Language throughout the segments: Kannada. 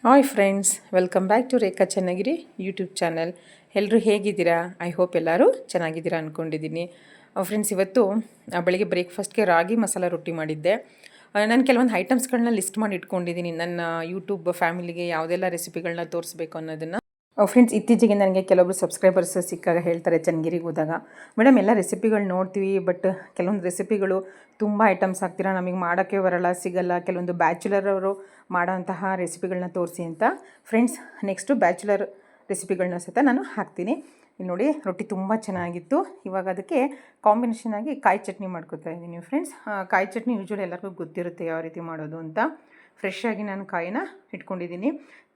Hi friends, welcome back to Rekha Channagiri YouTube channel. ಎಲ್ಲರೂ ಹೇಗಿದ್ದೀರಾ? ಐ ಹೋಪ್ ಎಲ್ಲರೂ ಚೆನ್ನಾಗಿದ್ದೀರಾ ಅಂದ್ಕೊಂಡಿದ್ದೀನಿ. ಫ್ರೆಂಡ್ಸ್, ಇವತ್ತು ಬೆಳಗ್ಗೆ ಬ್ರೇಕ್ಫಾಸ್ಟ್ಗೆ ರಾಗಿ ಮಸಾಲ ರೊಟ್ಟಿ ಮಾಡಿದ್ದೆ. ನಾನು ಕೆಲವೊಂದು ಐಟಮ್ಸ್ಗಳನ್ನ ಲಿಸ್ಟ್ ಮಾಡಿ ಇಟ್ಕೊಂಡಿದ್ದೀನಿ, ನನ್ನ ಯೂಟ್ಯೂಬ್ ಫ್ಯಾಮಿಲಿಗೆ ಯಾವುದೆಲ್ಲ ರೆಸಿಪಿಗಳನ್ನ ತೋರಿಸ್ಬೇಕು ಅನ್ನೋದನ್ನು. ಫ್ರೆಂಡ್ಸ್, ಇತ್ತೀಚೆಗೆ ನನಗೆ ಕೆಲವೊಬ್ರು ಸಬ್ಸ್ಕ್ರೈಬರ್ಸ್ ಸಿಕ್ಕಾಗ ಹೇಳ್ತಾರೆ, ಚನ್ನಗಿರಿಗೆ ಹೋದಾಗ, ಮೇಡಮ್ ಎಲ್ಲ ರೆಸಿಪಿಗಳು ನೋಡ್ತೀವಿ, ಬಟ್ ಕೆಲವೊಂದು ರೆಸಿಪಿಗಳು ತುಂಬ ಐಟಮ್ಸ್ ಹಾಕ್ತೀರಾ, ನಮಗೆ ಮಾಡೋಕ್ಕೆ ಬರಲ್ಲ, ಸಿಗಲ್ಲ. ಕೆಲವೊಂದು ಬ್ಯಾಚುಲರ್ ಅವರು ಮಾಡೋಂತಹ ರೆಸಿಪಿಗಳನ್ನ ತೋರಿಸಿ ಅಂತ. ಫ್ರೆಂಡ್ಸ್, ನೆಕ್ಸ್ಟು ಬ್ಯಾಚುಲರ್ ರೆಸಿಪಿಗಳನ್ನ ಸಹಿತ ನಾನು ಹಾಕ್ತೀನಿ. ಇಲ್ಲಿ ನೋಡಿ, ರೊಟ್ಟಿ ತುಂಬ ಚೆನ್ನಾಗಿತ್ತು. ಇವಾಗ ಅದಕ್ಕೆ ಕಾಂಬಿನೇಷನ್ ಆಗಿ ಕಾಯಿ ಚಟ್ನಿ ಮಾಡ್ಕೊತಾ ಇದ್ದೀನಿ. ಫ್ರೆಂಡ್ಸ್, ಕಾಯಿ ಚಟ್ನಿ ಯೂಶ್ವಲಿ ಎಲ್ಲರಿಗೂ ಗೊತ್ತಿರುತ್ತೆ ಯಾವ ರೀತಿ ಮಾಡೋದು ಅಂತ. ಫ್ರೆಶ್ ಆಗಿ ನಾನು ಕಾಯಿನ ಇಟ್ಕೊಂಡಿದ್ದೀನಿ.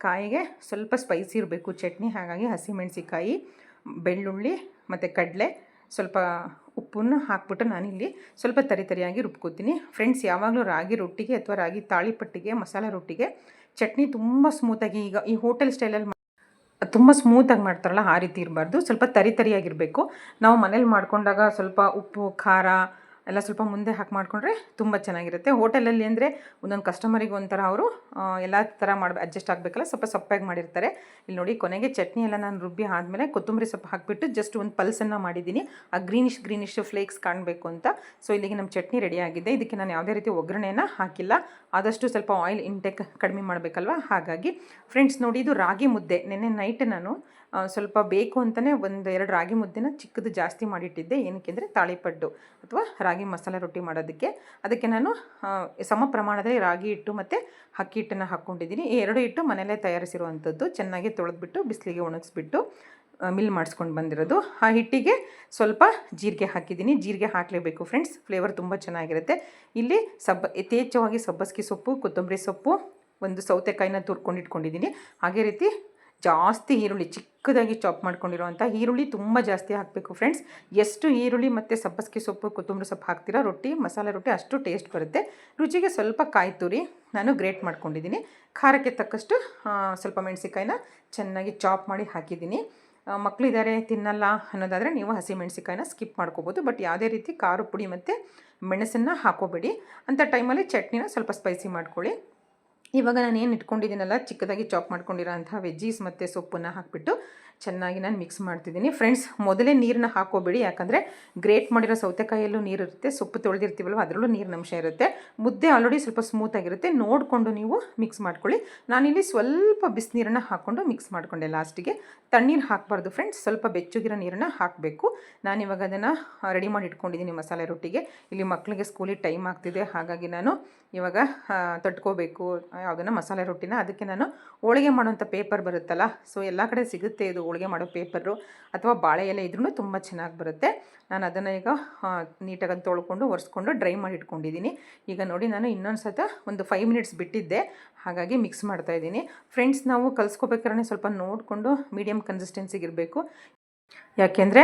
ಕಾಯಿಗೆ ಸ್ವಲ್ಪ ಸ್ಪೈಸಿ ಇರಬೇಕು ಚಟ್ನಿ, ಹಾಗಾಗಿ ಹಸಿಮೆಣಸಿಕಾಯಿ, ಬೆಳ್ಳುಳ್ಳಿ ಮತ್ತು ಕಡಲೆ, ಸ್ವಲ್ಪ ಉಪ್ಪನ್ನು ಹಾಕ್ಬಿಟ್ಟು ನಾನಿಲ್ಲಿ ಸ್ವಲ್ಪ ತರಿಯಾಗಿ ರುಬ್ಕೋತೀನಿ. ಫ್ರೆಂಡ್ಸ್, ಯಾವಾಗಲೂ ರಾಗಿ ರೊಟ್ಟಿಗೆ ಅಥವಾ ರಾಗಿ ತಾಳಿಪಟ್ಟಿಗೆ, ಮಸಾಲ ರೊಟ್ಟಿಗೆ ಚಟ್ನಿ ತುಂಬ ಸ್ಮೂತಾಗಿ, ಈಗ ಈ ಹೋಟೆಲ್ ಸ್ಟೈಲಲ್ಲಿ ತುಂಬ ಸ್ಮೂತಾಗಿ ಮಾಡ್ತಾರಲ್ಲ ಆ ರೀತಿ ಇರಬಾರ್ದು, ಸ್ವಲ್ಪ ತರಿಯಾಗಿರಬೇಕು. ನಾವು ಮನೇಲಿ ಮಾಡ್ಕೊಂಡಾಗ ಸ್ವಲ್ಪ ಉಪ್ಪು ಖಾರ ಎಲ್ಲ ಸ್ವಲ್ಪ ಮುಂದೆ ಹಾಕಿ ಮಾಡಿಕೊಂಡ್ರೆ ತುಂಬ ಚೆನ್ನಾಗಿರುತ್ತೆ. ಹೋಟೆಲಲ್ಲಿ ಅಂದರೆ ಒಂದೊಂದು ಕಸ್ಟಮರಿಗೆ ಒಂಥರ ಅವರು ಎಲ್ಲ ಥರ ಅಡ್ಜಸ್ಟ್ ಆಗಬೇಕಲ್ಲ, ಸ್ವಲ್ಪ ಸೊಪ್ಪಾಗಿ ಮಾಡಿರ್ತಾರೆ. ಇಲ್ಲಿ ನೋಡಿ, ಕೊನೆಗೆ ಚಟ್ನಿ ಎಲ್ಲ ನಾನು ರುಬ್ಬಿ ಆದಮೇಲೆ ಕೊತ್ತಂಬರಿ ಸೊಪ್ಪು ಹಾಕಿಬಿಟ್ಟು ಜಸ್ಟ್ ಒಂದು ಪಲ್ಸನ್ನು ಮಾಡಿದ್ದೀನಿ, ಆ ಗ್ರೀನಿಶ್ ಫ್ಲೇಕ್ಸ್ ಕಾಣಬೇಕು ಅಂತ. ಸೊ ಇಲ್ಲಿಗೆ ನಮ್ಮ ಚಟ್ನಿ ರೆಡಿ ಆಗಿದೆ. ಇದಕ್ಕೆ ನಾನು ಯಾವುದೇ ರೀತಿ ಒಗ್ಗರಣೆನ ಹಾಕಿಲ್ಲ, ಆದಷ್ಟು ಸ್ವಲ್ಪ ಆಯಿಲ್ ಇಂಟೇಕ್ ಕಡಿಮೆ ಮಾಡಬೇಕಲ್ವ, ಹಾಗಾಗಿ. ಫ್ರೆಂಡ್ಸ್ ನೋಡಿ, ಇದು ರಾಗಿ ಮುದ್ದೆ. ನೆನ್ನೆ ನೈಟ್ ನಾನು ಸ್ವಲ್ಪ ಬೇಕು ಅಂತಲೇ ಎರಡು ರಾಗಿ ಮುದ್ದೆನ ಚಿಕ್ಕದು ಜಾಸ್ತಿ ಮಾಡಿಟ್ಟಿದ್ದೆ. ಏನಕ್ಕೆ ಅಂದರೆ ತಾಳಿಪಟ್ಟು ಅಥವಾ ರಾಗಿ ಮಸಾಲೆ ರೊಟ್ಟಿ ಮಾಡೋದಕ್ಕೆ. ಅದಕ್ಕೆ ನಾನು ಸಮ ಪ್ರಮಾಣದಲ್ಲಿ ರಾಗಿ ಹಿಟ್ಟು ಮತ್ತು ಅಕ್ಕಿ ಹಿಟ್ಟನ್ನು ಹಾಕ್ಕೊಂಡಿದ್ದೀನಿ. ಈ ಎರಡು ಹಿಟ್ಟು ಮನೆಯಲ್ಲೇ ತಯಾರಿಸಿರುವಂಥದ್ದು, ಚೆನ್ನಾಗಿ ತೊಳೆದ್ಬಿಟ್ಟು ಬಿಸಿಲಿಗೆ ಒಣಗಿಸ್ಬಿಟ್ಟು ಮಿಲ್ ಮಾಡಿಸ್ಕೊಂಡು ಬಂದಿರೋದು. ಆ ಹಿಟ್ಟಿಗೆ ಸ್ವಲ್ಪ ಜೀರಿಗೆ ಹಾಕಿದ್ದೀನಿ. ಜೀರಿಗೆ ಹಾಕಲೇಬೇಕು ಫ್ರೆಂಡ್ಸ್, ಫ್ಲೇವರ್ ತುಂಬ ಚೆನ್ನಾಗಿರುತ್ತೆ. ಇಲ್ಲಿ ಯಥೇಚ್ಛವಾಗಿ ಸಬ್ಬಸಿಗೆ ಸೊಪ್ಪು, ಕೊತ್ತಂಬರಿ ಸೊಪ್ಪು, ಒಂದು ಸೌತೆಕಾಯಿನ ತುರ್ಕೊಂಡು ಇಟ್ಕೊಂಡಿದ್ದೀನಿ. ಹಾಗೆ ರೀತಿ ಜಾಸ್ತಿ ಈರುಳ್ಳಿ, ಚಿಕ್ಕದಾಗಿ ಚಾಪ್ ಮಾಡ್ಕೊಂಡಿರೋವಂಥ ಈರುಳ್ಳಿ ತುಂಬ ಜಾಸ್ತಿ ಹಾಕಬೇಕು ಫ್ರೆಂಡ್ಸ್. ಎಷ್ಟು ಈರುಳ್ಳಿ ಮತ್ತು ಸಬ್ಬಸಿಗೆ ಸೊಪ್ಪು, ಕೊತ್ತಂಬರಿ ಸೊಪ್ಪು ಹಾಕ್ತೀರಾ ಮಸಾಲೆ ರೊಟ್ಟಿ ಅಷ್ಟು ಟೇಸ್ಟ್ ಬರುತ್ತೆ. ರುಚಿಗೆ ಸ್ವಲ್ಪ ಕಾಯಿ ತುರಿ ನಾನು ಗ್ರೇಟ್ ಮಾಡ್ಕೊಂಡಿದ್ದೀನಿ. ಖಾರಕ್ಕೆ ತಕ್ಕಷ್ಟು ಸ್ವಲ್ಪ ಮೆಣಸಿಕಾಯಿನ ಚೆನ್ನಾಗಿ ಚಾಪ್ ಮಾಡಿ ಹಾಕಿದ್ದೀನಿ. ಮಕ್ಕಳಿದ್ದಾರೆ ತಿನ್ನಲ್ಲ ಅನ್ನೋದಾದರೆ ನೀವು ಹಸಿಮೆಣಸಿಕಾಯಿನ ಸ್ಕಿಪ್ ಮಾಡ್ಕೋಬೋದು, ಬಟ್ ಯಾವುದೇ ರೀತಿ ಖಾರ ಪುಡಿ ಮತ್ತು ಮೆಣಸನ್ನು ಹಾಕೋಬೇಡಿ. ಅಂಥ ಟೈಮಲ್ಲಿ ಚಟ್ನಿನ ಸ್ವಲ್ಪ ಸ್ಪೈಸಿ ಮಾಡ್ಕೊಳ್ಳಿ. ಇವಾಗ ನಾನು ಏನು ಇಟ್ಕೊಂಡಿದ್ದೀನಲ್ಲ, ಚಿಕ್ಕದಾಗಿ ಚಾಪ್ ಮಾಡ್ಕೊಂಡಿರೋ ಅಂಥ ವೆಜ್ಜೀಸ್ ಮತ್ತು ಸೊಪ್ಪನ್ನು ಹಾಕಿಬಿಟ್ಟು ಚೆನ್ನಾಗಿ ನಾನು ಮಿಕ್ಸ್ ಮಾಡ್ತಿದ್ದೀನಿ. ಫ್ರೆಂಡ್ಸ್, ಮೊದಲೇ ನೀರನ್ನ ಹಾಕೋಬೇಡಿ, ಯಾಕಂದರೆ ಗ್ರೇಟ್ ಮಾಡಿರೋ ಸೌತೆಕಾಯಲ್ಲೂ ನೀರು ಇರುತ್ತೆ, ಸೊಪ್ಪು ತೊಳೆದಿರ್ತೀವಲ್ವ ಅದರಲ್ಲೂ ನೀರಿನ ಅಂಶ ಇರುತ್ತೆ. ಮುದ್ದೆ ಆಲ್ರೆಡಿ ಸ್ವಲ್ಪ ಸ್ಮೂತಾಗಿರುತ್ತೆ, ನೋಡಿಕೊಂಡು ನೀವು ಮಿಕ್ಸ್ ಮಾಡ್ಕೊಳ್ಳಿ. ನಾನಿಲ್ಲಿ ಸ್ವಲ್ಪ ಬಿಸಿನೀರನ್ನು ಹಾಕ್ಕೊಂಡು ಮಿಕ್ಸ್ ಮಾಡಿಕೊಂಡೆ. ಲಾಸ್ಟಿಗೆ ತಣ್ಣೀರು ಹಾಕಬಾರ್ದು ಫ್ರೆಂಡ್ಸ್, ಸ್ವಲ್ಪ ಬೆಚ್ಚಗಿರೋ ನೀರನ್ನು ಹಾಕಬೇಕು. ನಾನಿವಾಗ ಅದನ್ನು ರೆಡಿ ಮಾಡಿ ಇಟ್ಕೊಂಡಿದ್ದೀನಿ ಮಸಾಲೆ ರೊಟ್ಟಿಗೆ. ಇಲ್ಲಿ ಮಕ್ಕಳಿಗೆ ಸ್ಕೂಲಿಗೆ ಟೈಮ್ ಆಗ್ತಿದೆ, ಹಾಗಾಗಿ ನಾನು ಇವಾಗ ತಟ್ಕೋಬೇಕು ಯಾವುದನ್ನು ಮಸಾಲೆ ರೊಟ್ಟಿನ. ಅದಕ್ಕೆ ನಾನು ಹೋಳಿಗೆ ಮಾಡೋಂಥ ಪೇಪರ್ ಬರುತ್ತಲ್ಲ, ಸೊ ಎಲ್ಲ ಕಡೆ ಸಿಗುತ್ತೆ ಇದು ಹೋಳಿಗೆ ಮಾಡೋ ಪೇಪರು, ಅಥವಾ ಬಾಳೆ ಎಲೆ ಇದ್ರೂ ತುಂಬ ಚೆನ್ನಾಗಿ ಬರುತ್ತೆ. ನಾನು ಅದನ್ನು ಈಗ ನೀಟಾಗಿ ತೊಳ್ಕೊಂಡು ಒರೆಸ್ಕೊಂಡು ಡ್ರೈ ಮಾಡಿ ಇಟ್ಕೊಂಡಿದ್ದೀನಿ. ಈಗ ನೋಡಿ, ನಾನು ಇನ್ನೊಂದು ಸತ ಒಂದು 5 ಮಿನಿಟ್ಸ್ ಬಿಟ್ಟಿದ್ದೆ, ಹಾಗಾಗಿ ಮಿಕ್ಸ್ ಮಾಡ್ತಾಯಿದ್ದೀನಿ. ಫ್ರೆಂಡ್ಸ್, ನಾವು ಕಲಿಸ್ಕೋಬೇಕಾದ್ರೆ ಸ್ವಲ್ಪ ನೋಡಿಕೊಂಡು ಮೀಡಿಯಮ್ ಕನ್ಸಿಸ್ಟೆನ್ಸಿಗಿರಬೇಕು. ಯಾಕೆಂದರೆ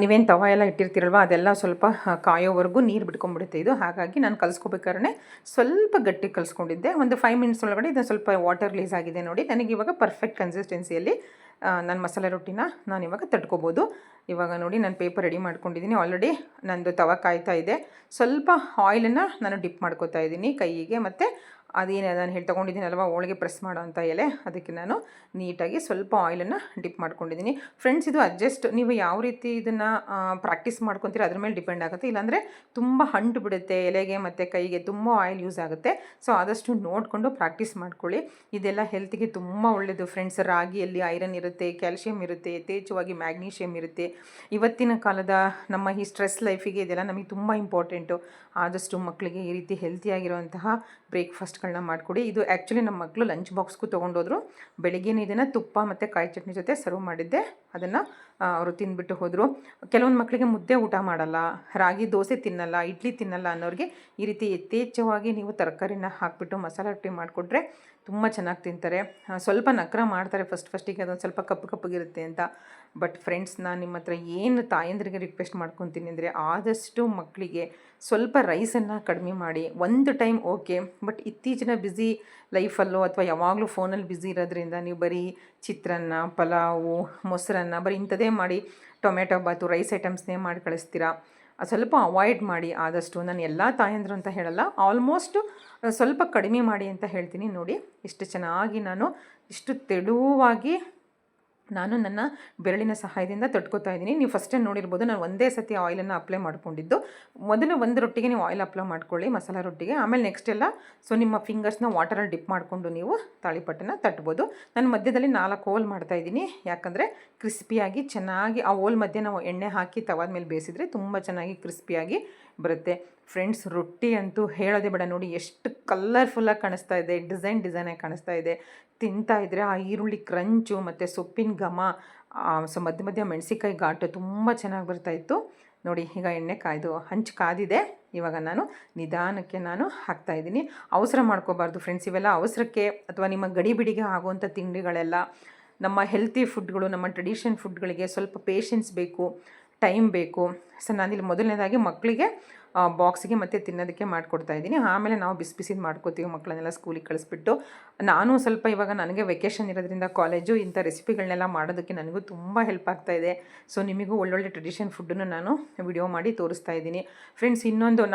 ನೀವೇನು ತವ ಎಲ್ಲ ಇಟ್ಟಿರ್ತೀರಲ್ವ, ಅದೆಲ್ಲ ಸ್ವಲ್ಪ ಕಾಯೋವರೆಗೂ ನೀರು ಬಿಟ್ಕೊಂಡ್ಬಿಡುತ್ತೆ ಇದು. ಹಾಗಾಗಿ ನಾನು ಕಲಿಸ್ಕೋಬೇಕಾದ್ರೆ ಸ್ವಲ್ಪ ಗಟ್ಟಿ ಕಲಿಸ್ಕೊಂಡಿದ್ದೆ. ಒಂದು 5 ಮಿನಿಟ್ಸ್ ಒಳಗಡೆ ಇದನ್ನು ಸ್ವಲ್ಪ ವಾಟರ್ ರಿಲೀಸ್ ಆಗಿದೆ ನೋಡಿ. ನನಗಿವಾಗ ಪರ್ಫೆಕ್ಟ್ ಕನ್ಸಿಸ್ಟೆನ್ಸಿಯಲ್ಲಿ ನಾನು ಮಸಾಲೆ ರೊಟ್ಟಿನ ನಾನಿವಾಗ ತಟ್ಕೋಬೋದು. ಇವಾಗ ನೋಡಿ, ನಾನು ಪೇಪರ್ ರೆಡಿ ಮಾಡ್ಕೊಂಡಿದ್ದೀನಿ. ಆಲ್ರೆಡಿ ನಂದು ತವ ಕಾಯ್ತಾ ಇದೆ. ಸ್ವಲ್ಪ ಆಯಿಲನ್ನು ನಾನು ಡಿಪ್ ಮಾಡ್ಕೋತಾ ಇದ್ದೀನಿ ಕೈಯಿಗೆ, ಮತ್ತು ಅದೇನು ನಾನು ತೊಗೊಂಡಿದ್ದೀನಲ್ವ ಹೋಳಿಗೆ ಪ್ರೆಸ್ ಮಾಡೋವಂಥ ಎಲೆ, ಅದಕ್ಕೆ ನಾನು ನೀಟಾಗಿ ಸ್ವಲ್ಪ ಆಯಿಲನ್ನು ಡಿಪ್ ಮಾಡ್ಕೊಂಡಿದ್ದೀನಿ. ಫ್ರೆಂಡ್ಸ್, ಇದು ಅಡ್ಜಸ್ಟ್ ನೀವು ಯಾವ ರೀತಿ ಇದನ್ನು ಪ್ರಾಕ್ಟೀಸ್ ಮಾಡ್ಕೊತೀರ ಅದ್ರ ಮೇಲೆ ಡಿಪೆಂಡ್ ಆಗುತ್ತೆ. ಇಲ್ಲಾಂದರೆ ತುಂಬ ಅಂಟು ಬಿಡುತ್ತೆ ಎಲೆಗೆ ಮತ್ತು ಕೈಗೆ, ತುಂಬ ಆಯಿಲ್ ಯೂಸ್ ಆಗುತ್ತೆ. ಸೊ ಆದಷ್ಟು ನೋಡಿಕೊಂಡು ಪ್ರಾಕ್ಟೀಸ್ ಮಾಡ್ಕೊಳ್ಳಿ. ಇದೆಲ್ಲ ಹೆಲ್ತಿಗೆ ತುಂಬ ಒಳ್ಳೆಯದು ಫ್ರೆಂಡ್ಸ್. ರಾಗಿಯಲ್ಲಿ ಐರನ್ ಇರುತ್ತೆ, ಕ್ಯಾಲ್ಶಿಯಂ ಇರುತ್ತೆ, ಯಥೇಚ್ಛವಾಗಿ ಮ್ಯಾಗ್ನೀಷಿಯಮ್ ಇರುತ್ತೆ. ಇವತ್ತಿನ ಕಾಲದ ನಮ್ಮ ಈ ಸ್ಟ್ರೆಸ್ ಲೈಫಿಗೆ ಇದೆಲ್ಲ ನಮಗೆ ತುಂಬ ಇಂಪಾರ್ಟೆಂಟು. ಆದಷ್ಟು ಮಕ್ಕಳಿಗೆ ಈ ರೀತಿ ಹೆಲ್ತಿಯಾಗಿರುವಂತಹ ಬ್ರೇಕ್ಫಾಸ್ಟ್ಗಳನ್ನ ಮಾಡಿಕೊಡಿ. ಇದು ಆ್ಯಕ್ಚುಲಿ ನಮ್ಮ ಮಕ್ಕಳು ಲಂಚ್ ಬಾಕ್ಸ್ಗೂ ತೊಗೊಂಡೋದ್ರು. ಬೆಳಿಗ್ಗೆನೇ ಇದನ್ನು ತುಪ್ಪ ಮತ್ತು ಕಾಯಿ ಚಟ್ನಿ ಜೊತೆ ಸರ್ವ್ ಮಾಡಿದ್ದೆ, ಅದನ್ನು ಅವರು ತಿಂದುಬಿಟ್ಟು ಹೋದರು. ಕೆಲವೊಂದು ಮಕ್ಕಳಿಗೆ ಮುದ್ದೆ ಊಟ ಮಾಡಲ್ಲ, ರಾಗಿ ದೋಸೆ ತಿನ್ನಲ್ಲ, ಇಡ್ಲಿ ತಿನ್ನಲ್ಲ ಅನ್ನೋರಿಗೆ ಈ ರೀತಿ ಯಥೇಚ್ಛವಾಗಿ ನೀವು ತರಕಾರಿನ ಹಾಕಿಬಿಟ್ಟು ಮಸಾಲೆ ರೊಟ್ಟಿ ಮಾಡಿಕೊಟ್ರೆ ತುಂಬ ಚೆನ್ನಾಗಿ ತಿಂತಾರೆ. ಸ್ವಲ್ಪ ನಖರ ಮಾಡ್ತಾರೆ ಫಸ್ಟಿಗೆ, ಅದೊಂದು ಸ್ವಲ್ಪ ಕಪ್ಪಗಿರುತ್ತೆ ಅಂತ. ಬಟ್ ಫ್ರೆಂಡ್ಸ್, ನಾನು ನಿಮ್ಮ ಹತ್ರ ಏನು ತಾಯಂದ್ರಿಗೆ ರಿಕ್ವೆಸ್ಟ್ ಮಾಡ್ಕೊತೀನಿ ಅಂದರೆ, ಆದಷ್ಟು ಮಕ್ಕಳಿಗೆ ಸ್ವಲ್ಪ ರೈಸನ್ನು ಕಡಿಮೆ ಮಾಡಿ. ಒಂದು ಟೈಮ್ ಓಕೆ, ಬಟ್ ಇತ್ತೀಚಿನ ಬ್ಯುಸಿ ಲೈಫಲ್ಲೋ ಅಥವಾ ಯಾವಾಗಲೂ ಫೋನಲ್ಲಿ ಬ್ಯುಸಿ ಇರೋದ್ರಿಂದ ನೀವು ಬರೀ ಚಿತ್ರಾನ್ನ, ಪಲಾವು, ಮೊಸರನ್ನ ಬರೀ ಇಂಥದ್ದೇ ಮಾಡಿ, ಟೊಮೆಟೊ ಬಾತು, ರೈಸ್ ಐಟಮ್ಸ್ನೇ ಮಾಡಿ ಕಳಿಸ್ತೀರಾ. ಸ್ವಲ್ಪ ಅವಾಯ್ಡ್ ಮಾಡಿ ಆದಷ್ಟು. ನಾನು ಎಲ್ಲ ತಾಯಂದರು ಅಂತ ಹೇಳಲ್ಲ, ಆಲ್ಮೋಸ್ಟ್ ಸ್ವಲ್ಪ ಕಡಿಮೆ ಮಾಡಿ ಅಂತ ಹೇಳ್ತೀನಿ. ನೋಡಿ ಎಷ್ಟು ಚೆನ್ನಾಗಿ ನಾನು ಇಷ್ಟು ತೆಳುವಾಗಿ ನಾನು ನನ್ನ ಬೆರಳಿನ ಸಹಾಯದಿಂದ ತಟ್ಕೋತಾ ಇದ್ದೀನಿ. ನೀವು ಫಸ್ಟೇ ನೋಡಿರ್ಬೋದು, ನಾನು ಒಂದೇ ಸತಿ ಆಯಿಲನ್ನು ಅಪ್ಲೈ ಮಾಡ್ಕೊಂಡಿದ್ದು. ಮೊದಲು ಒಂದು ರೊಟ್ಟಿಗೆ ನೀವು ಆಯಿಲ್ ಅಪ್ಲೈ ಮಾಡ್ಕೊಳ್ಳಿ, ಮಸಾಲ ರೊಟ್ಟಿಗೆ. ಆಮೇಲೆ ನೆಕ್ಸ್ಟ್ ಎಲ್ಲ ನಿಮ್ಮ ಫಿಂಗರ್ಸ್ನ ವಾಟರಲ್ಲಿ ಡಿಪ್ ಮಾಡಿಕೊಂಡು ನೀವು ತಾಳಿಪಟ್ಟನ್ನು ತಟ್ಬೋದು. ನಾನು ಮಧ್ಯದಲ್ಲಿ 4 ಹೋಲ್ ಮಾಡ್ತಾಯಿದ್ದೀನಿ, ಯಾಕಂದರೆ ಕ್ರಿಸ್ಪಿಯಾಗಿ ಚೆನ್ನಾಗಿ ಆ ಹೋಲ್ ಮಧ್ಯೆ ನಾವು ಎಣ್ಣೆ ಹಾಕಿ ತವಾದ ಮೇಲೆ ಬೇಯಿಸಿದ್ರೆ ತುಂಬ ಚೆನ್ನಾಗಿ ಕ್ರಿಸ್ಪಿಯಾಗಿ ಬರುತ್ತೆ. ಫ್ರೆಂಡ್ಸ್, ರೊಟ್ಟಿ ಅಂತೂ ಹೇಳೋದೇ ಬೇಡ. ನೋಡಿ ಎಷ್ಟು ಕಲರ್ಫುಲ್ಲಾಗಿ ಕಾಣಿಸ್ತಾ ಇದೆ, ಡಿಸೈನಾಗಿ ಕಾಣಿಸ್ತಾ ಇದೆ. ತಿಂತಾ ಇದ್ದರೆ ಆ ಈರುಳ್ಳಿ ಕ್ರಂಚು ಮತ್ತು ಸೊಪ್ಪಿನ ಘಮ, ಮಧ್ಯ ಮೆಣಸಿಕಾಯಿ ಘಾಟು ತುಂಬ ಚೆನ್ನಾಗಿ ಬರ್ತಾಯಿತ್ತು. ನೋಡಿ ಈಗ ಎಣ್ಣೆ ಹಂಚು ಕಾದಿದೆ. ಇವಾಗ ನಾನು ನಿಧಾನಕ್ಕೆ ಹಾಕ್ತಾಯಿದ್ದೀನಿ. ಅವಸರ ಮಾಡ್ಕೋಬಾರ್ದು ಫ್ರೆಂಡ್ಸ್. ಇವೆಲ್ಲ ಅವಸರಕ್ಕೆ ಅಥವಾ ನಿಮ್ಮ ಗಡಿಬಿಡಿಗೆ ಆಗುವಂಥ ತಿಂಡಿಗಳೆಲ್ಲ ನಮ್ಮ ಹೆಲ್ತಿ ಫುಡ್ಗಳು, ನಮ್ಮ ಟ್ರೆಡಿಷನ್ ಫುಡ್ಗಳಿಗೆ ಸ್ವಲ್ಪ ಪೇಷನ್ಸ್ ಬೇಕು, ಟೈಮ್ ಬೇಕು. ಸೊ ನಾನಿಲ್ಲಿ ಮೊದಲನೇದಾಗಿ ಮಕ್ಕಳಿಗೆ ಬಾಕ್ಸಿಗೆ ಮತ್ತು ತಿನ್ನೋದಕ್ಕೆ ಮಾಡಿಕೊಡ್ತಾಯಿದ್ದೀನಿ. ಆಮೇಲೆ ನಾವು ಬಿಸಿ ಮಾಡ್ಕೋತೀವಿ ಮಕ್ಕಳನ್ನೆಲ್ಲ ಸ್ಕೂಲಿಗೆ ಕಳಿಸ್ಬಿಟ್ಟು. ನಾನು ಸ್ವಲ್ಪ ಇವಾಗ ನನಗೆ ವೆಕೇಷನ್ ಇರೋದ್ರಿಂದ ಕಾಲೇಜು, ಇಂಥ ರೆಸಿಪಿಗಳನ್ನೆಲ್ಲ ಮಾಡೋದಕ್ಕೆ ನನಗೂ ತುಂಬ ಹೆಲ್ಪ್ ಆಗ್ತಾಯಿದೆ. ಸೊ ನಿಮಗೂ ಒಳ್ಳೊಳ್ಳೆ ಟ್ರೆಡಿಷನ್ ಫುಡ್ಡನ್ನು ನಾನು ವಿಡಿಯೋ ಮಾಡಿ ತೋರಿಸ್ತಾ ಇದ್ದೀನಿ. ಫ್ರೆಂಡ್ಸ್, ಇನ್ನೊಂದು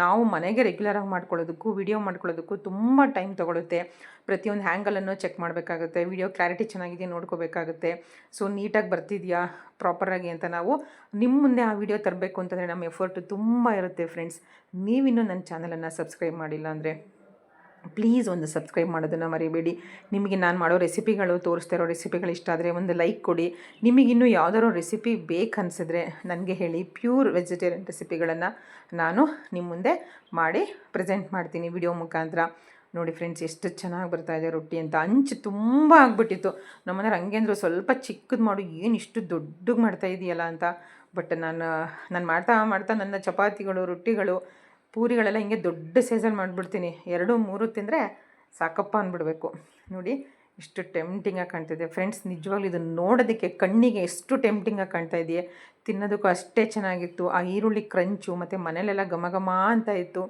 ನಾವು ಮನೆಗೆ ರೆಗ್ಯುಲರಾಗಿ ಮಾಡ್ಕೊಳ್ಳೋದಕ್ಕೂ ವಿಡಿಯೋ ಮಾಡ್ಕೊಳ್ಳೋದಕ್ಕೂ ತುಂಬ ಟೈಮ್ ತೊಗೊಳುತ್ತೆ. ಪ್ರತಿಯೊಂದು ಹ್ಯಾಂಗಲನ್ನು ಚೆಕ್ ಮಾಡಬೇಕಾಗುತ್ತೆ, ವಿಡಿಯೋ ಕ್ಲಾರಿಟಿ ಚೆನ್ನಾಗಿದೆಯಾ ನೋಡ್ಕೋಬೇಕಾಗುತ್ತೆ. ಸೊ ನೀಟಾಗಿ ಬರ್ತಿದೆಯಾ ಪ್ರಾಪರಾಗಿ ಅಂತ ನಾವು ನಿಮ್ಮ ಮುಂದೆ ಆ ವಿಡಿಯೋ ತರಬೇಕು ಅಂತಂದರೆ ನಮ್ಮ ಎಫರ್ಟು ತುಂಬ ಇರುತ್ತೆ. ಫ್ರೆಂಡ್ಸ್, ನೀವಿನ್ನೂ ನನ್ನ ಚಾನಲನ್ನು ಸಬ್ಸ್ಕ್ರೈಬ್ ಮಾಡಿಲ್ಲ ಅಂದರೆ ಪ್ಲೀಸ್ ಒಂದು ಸಬ್ಸ್ಕ್ರೈಬ್ ಮಾಡೋದನ್ನು ಮರಿಬೇಡಿ. ನಿಮಗೆ ನಾನು ಮಾಡೋ ರೆಸಿಪಿಗಳು, ತೋರಿಸ್ತಾ ಇರೋ ರೆಸಿಪಿಗಳು ಇಷ್ಟ ಆದರೆ ಒಂದು ಲೈಕ್ ಕೊಡಿ. ನಿಮಗಿನ್ನೂ ಯಾವುದಾದ್ರು ರೆಸಿಪಿ ಬೇಕನ್ಸಿದ್ರೆ ನನಗೆ ಹೇಳಿ. ಪ್ಯೂರ್ ವೆಜಿಟೇರಿಯನ್ ರೆಸಿಪಿಗಳನ್ನು ನಾನು ನಿಮ್ಮ ಮುಂದೆ ಮಾಡಿ ಪ್ರೆಸೆಂಟ್ ಮಾಡ್ತೀನಿ ವಿಡಿಯೋ ಮುಖಾಂತರ. ನೋಡಿ ಫ್ರೆಂಡ್ಸ್, ಎಷ್ಟು ಚೆನ್ನಾಗಿ ಬರ್ತಾಯಿದೆ ರೊಟ್ಟಿ ಅಂತ. ಅಂಚು ತುಂಬ ಆಗಿಬಿಟ್ಟಿತ್ತು. ನಮ್ಮನೆಯವ್ರು ಹಂಗೆ ಅಂದರು, ಸ್ವಲ್ಪ ಚಿಕ್ಕದು ಮಾಡು, ಏನು ಇಷ್ಟು ದೊಡ್ಡಗೆ ಮಾಡ್ತಾಯಿದೆಯಲ್ಲ ಅಂತ. ಬಟ್ ನಾನು ಮಾಡ್ತಾ ನನ್ನ ಚಪಾತಿಗಳು, ರೊಟ್ಟಿಗಳು, ಪೂರಿಗಳೆಲ್ಲ ಹಿಂಗೆ ದೊಡ್ಡ ಸೈಜಲ್ಲಿ ಮಾಡಿಬಿಡ್ತೀನಿ. 2-3 ತಿಂದರೆ ಸಾಕಪ್ಪ ಅಂದ್ಬಿಡ್ಬೇಕು. ನೋಡಿ ಎಷ್ಟು ಟೆಂಪ್ಟಿಂಗಾಗಿ ಕಾಣ್ತಿದೆ ಫ್ರೆಂಡ್ಸ್. ನಿಜವಾಗ್ಲೂ ಇದನ್ನು ನೋಡೋದಕ್ಕೆ ಕಣ್ಣಿಗೆ ಎಷ್ಟು ಟೆಂಪ್ಟಿಂಗಾಗಿ ಕಾಣ್ತಾ ಇದೆಯೇ, ತಿನ್ನೋದಕ್ಕೂ ಅಷ್ಟೇ ಚೆನ್ನಾಗಿತ್ತು. ಆ ಈರುಳ್ಳಿ ಕ್ರಂಚು ಮತ್ತು ಮನೇಲೆಲ್ಲ ಘಮ ಅಂತ ಇತ್ತು.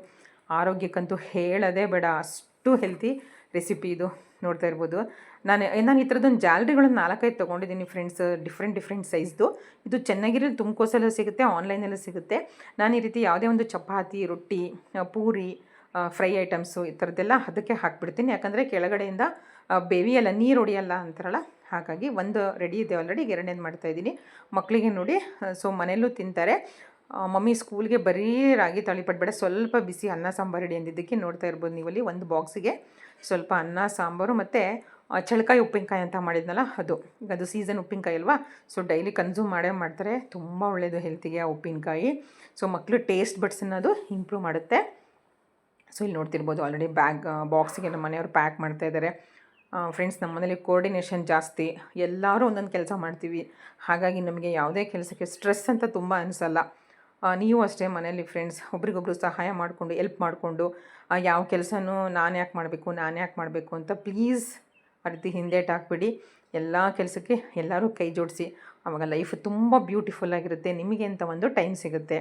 ಆರೋಗ್ಯಕ್ಕಂತೂ ಹೇಳೋದೇ ಬೇಡ, ಅಷ್ಟು ಹೆಲ್ತಿ ರೆಸಿಪಿ ಇದು. ನೋಡ್ತಾ ಇರ್ಬೋದು, ನಾನು ಈ ಥರದೊಂದು ಜಾಲರಿಗಳನ್ನು 4-5 ತೊಗೊಂಡಿದ್ದೀನಿ ಫ್ರೆಂಡ್ಸ್, ಡಿಫ್ರೆಂಟ್ ಸೈಜ್ದು. ಇದು ಚೆನ್ನಾಗಿರೋ ತುಮಕೋಸಲ್ಲೂ ಸಿಗುತ್ತೆ, ಆನ್ಲೈನಲ್ಲೂ ಸಿಗುತ್ತೆ. ನಾನು ಈ ರೀತಿ ಯಾವುದೇ ಒಂದು ಚಪಾತಿ, ರೊಟ್ಟಿ, ಪೂರಿ, ಫ್ರೈ ಐಟಮ್ಸು ಈ ಥರದ್ದೆಲ್ಲ ಅದಕ್ಕೆ ಹಾಕ್ಬಿಡ್ತೀನಿ. ಯಾಕಂದರೆ ಕೆಳಗಡೆಯಿಂದ ಬೇವಿಯಲ್ಲ, ನೀರು ಹೊಡಿಯಲ್ಲ ಅಂತಾರಲ್ಲ, ಹಾಗಾಗಿ ಒಂದು ರೆಡಿ ಇದೆ ಆಲ್ರೆಡಿ. 2ನೇದು ಮಾಡ್ತಾಯಿದ್ದೀನಿ. ಮಕ್ಕಳಿಗೆ ನೋಡಿ, ಸೊ ಮನೆಯಲ್ಲೂ ತಿಂತಾರೆ. ಮಮ್ಮಿ ಸ್ಕೂಲ್ಗೆ ಬರೀ ರಾಗಿ ತಾಳಿಪಟ್ಟು ಬೇಡ, ಸ್ವಲ್ಪ ಬಿಸಿ ಅನ್ನ ಸಾಂಬಾರು ರೆಡಿ ಅಂದಿದ್ದಕ್ಕೆ ನೋಡ್ತಾ ಇರ್ಬೋದು ನೀವಲ್ಲಿ. ಒಂದು ಬಾಕ್ಸಿಗೆ ಸ್ವಲ್ಪ ಅನ್ನ ಸಾಂಬಾರು ಮತ್ತು ಚಳಕಾಯಿ ಉಪ್ಪಿನಕಾಯಿ ಅಂತ ಮಾಡಿದ್ನಲ್ಲ ಅದು ಸೀಸನ್ ಉಪ್ಪಿನಕಾಯಿ ಅಲ್ವಾ. ಸೊ ಡೈಲಿ ಕನ್ಸ್ಯೂಮ್ ಮಾಡ್ತಾರೆ. ತುಂಬ ಒಳ್ಳೆಯದು ಹೆಲ್ತಿಗೆ ಆ ಉಪ್ಪಿನಕಾಯಿ. ಸೊ ಮಕ್ಕಳು ಟೇಸ್ಟ್ ಬಡ್ಸ್ ಅನ್ನೋದು ಇಂಪ್ರೂವ್ ಮಾಡುತ್ತೆ. ಸೊ ಇಲ್ಲಿ ನೋಡ್ತಿರ್ಬೋದು ಆಲ್ರೆಡಿ ಬಾಕ್ಸಿಗೆ ನಮ್ಮ ಮನೆಯವರು ಪ್ಯಾಕ್ ಮಾಡ್ತಾಯಿದ್ದಾರೆ. ಫ್ರೆಂಡ್ಸ್, ನಮ್ಮ ಮನೇಲಿ ಕೋರ್ಡಿನೇಷನ್ ಜಾಸ್ತಿ, ಎಲ್ಲರೂ ಒಂದೊಂದು ಕೆಲಸ ಮಾಡ್ತೀವಿ. ಹಾಗಾಗಿ ನಮಗೆ ಯಾವುದೇ ಕೆಲಸಕ್ಕೆ ಸ್ಟ್ರೆಸ್ ಅಂತ ತುಂಬ ಅನಿಸಲ್ಲ. ನೀವು ಅಷ್ಟೇ ಮನೇಲಿ ಫ್ರೆಂಡ್ಸ್, ಒಬ್ರಿಗೊಬ್ರು ಸಹಾಯ ಮಾಡಿಕೊಂಡು, ಎಲ್ಪ್ ಮಾಡಿಕೊಂಡು, ಯಾವ ಕೆಲಸನೂ ನಾನು ಯಾಕೆ ಮಾಡಬೇಕು ಅಂತ ಪ್ಲೀಸ್ ಆ ರೀತಿ ಹಿಂದೇಟು ಹಾಕ್ಬಿಡಿ. ಎಲ್ಲ ಕೆಲಸಕ್ಕೆ ಎಲ್ಲರೂ ಕೈ ಜೋಡಿಸಿ, ಆವಾಗ ಲೈಫ್ ತುಂಬ ಬ್ಯೂಟಿಫುಲ್ಲಾಗಿರುತ್ತೆ. ನಿಮಗೆ ಅಂತ ಒಂದು ಟೈಮ್ ಸಿಗುತ್ತೆ.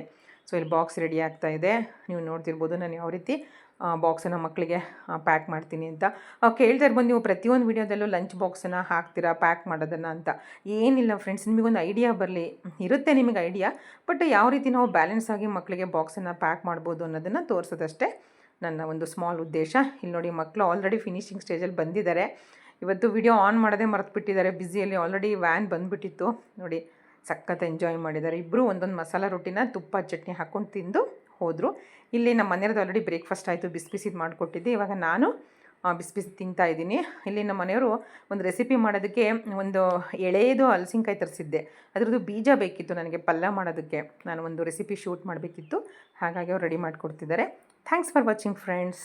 ಸೊ ಇಲ್ಲಿ ಬಾಕ್ಸ್ ರೆಡಿ ಆಗ್ತಾಯಿದೆ. ನೀವು ನೋಡ್ತಿರ್ಬೋದು ನಾನು ಯಾವ ರೀತಿ ಬಾಕ್ಸನ್ನು ಮಕ್ಕಳಿಗೆ ಪ್ಯಾಕ್ ಮಾಡ್ತೀನಿ ಅಂತ. ಕೇಳ್ತಾ ಇರ್ಬೋದು ನೀವು, ಪ್ರತಿಯೊಂದು ವೀಡಿಯೋದಲ್ಲೂ ಲಂಚ್ ಬಾಕ್ಸನ್ನು ಹಾಕ್ತೀರಾ ಪ್ಯಾಕ್ ಮಾಡೋದನ್ನು ಅಂತ. ಏನಿಲ್ಲ ಫ್ರೆಂಡ್ಸ್, ನಿಮಗೊಂದು ಐಡಿಯಾ ಬರಲಿ, ಇರುತ್ತೆ ನಿಮಗೆ ಐಡಿಯಾ, ಬಟ್ ಯಾವ ರೀತಿ ನಾವು ಬ್ಯಾಲೆನ್ಸ್ ಆಗಿ ಮಕ್ಕಳಿಗೆ ಬಾಕ್ಸನ್ನು ಪ್ಯಾಕ್ ಮಾಡ್ಬೋದು ಅನ್ನೋದನ್ನು ತೋರಿಸೋದಷ್ಟೇ ನನ್ನ ಒಂದು ಸ್ಮಾಲ್ ಉದ್ದೇಶ. ಇಲ್ಲಿ ನೋಡಿ, ಮಕ್ಕಳು ಆಲ್ರೆಡಿ ಫಿನಿಶಿಂಗ್ ಸ್ಟೇಜಲ್ಲಿ ಬಂದಿದ್ದಾರೆ. ಇವತ್ತು ವಿಡಿಯೋ ಆನ್ ಮಾಡೋದೇ ಮರೆತುಬಿಟ್ಟಿದ್ದಾರೆ ಬ್ಯುಸಿಯಲ್ಲಿ. Already van ಬಂದುಬಿಟ್ಟಿತ್ತು. ನೋಡಿ ಸಖತ್ ಎಂಜಾಯ್ ಮಾಡಿದ್ದಾರೆ. ಇಬ್ಬರು ಒಂದೊಂದು ಮಸಾಲ ರೊಟ್ಟಿನ ತುಪ್ಪ ಚಟ್ನಿ ಹಾಕ್ಕೊಂಡು ತಿಂದು ಹೋದರು. ಇಲ್ಲಿ ನಮ್ಮ ಮನೆಯವ್ರದ್ದು ಆಲ್ರೆಡಿ ಬ್ರೇಕ್ಫಾಸ್ಟ್ ಆಯಿತು, ಬಿಸಿದು ಮಾಡಿಕೊಟ್ಟಿದ್ದೆ. ಇವಾಗ ನಾನು ಬಿಸಿ ತಿಂತಾಯಿದ್ದೀನಿ. ಇಲ್ಲಿ ನಮ್ಮ ಮನೆಯವರು ಒಂದು ರೆಸಿಪಿ ಮಾಡೋದಕ್ಕೆ ಒಂದು ಎಳೆಯದು ಹಲಸಿನಕಾಯಿ ತರಿಸಿದ್ದೆ. ಅದರದ್ದು ಬೀಜ ಬೇಕಿತ್ತು ನನಗೆ ಪಲ್ಯ ಮಾಡೋದಕ್ಕೆ. ನಾನು ಒಂದು ರೆಸಿಪಿ ಶೂಟ್ ಮಾಡಬೇಕಿತ್ತು, ಹಾಗಾಗಿ ಅವ್ರು ರೆಡಿ ಮಾಡಿಕೊಡ್ತಿದ್ದಾರೆ. Thanks for watching friends.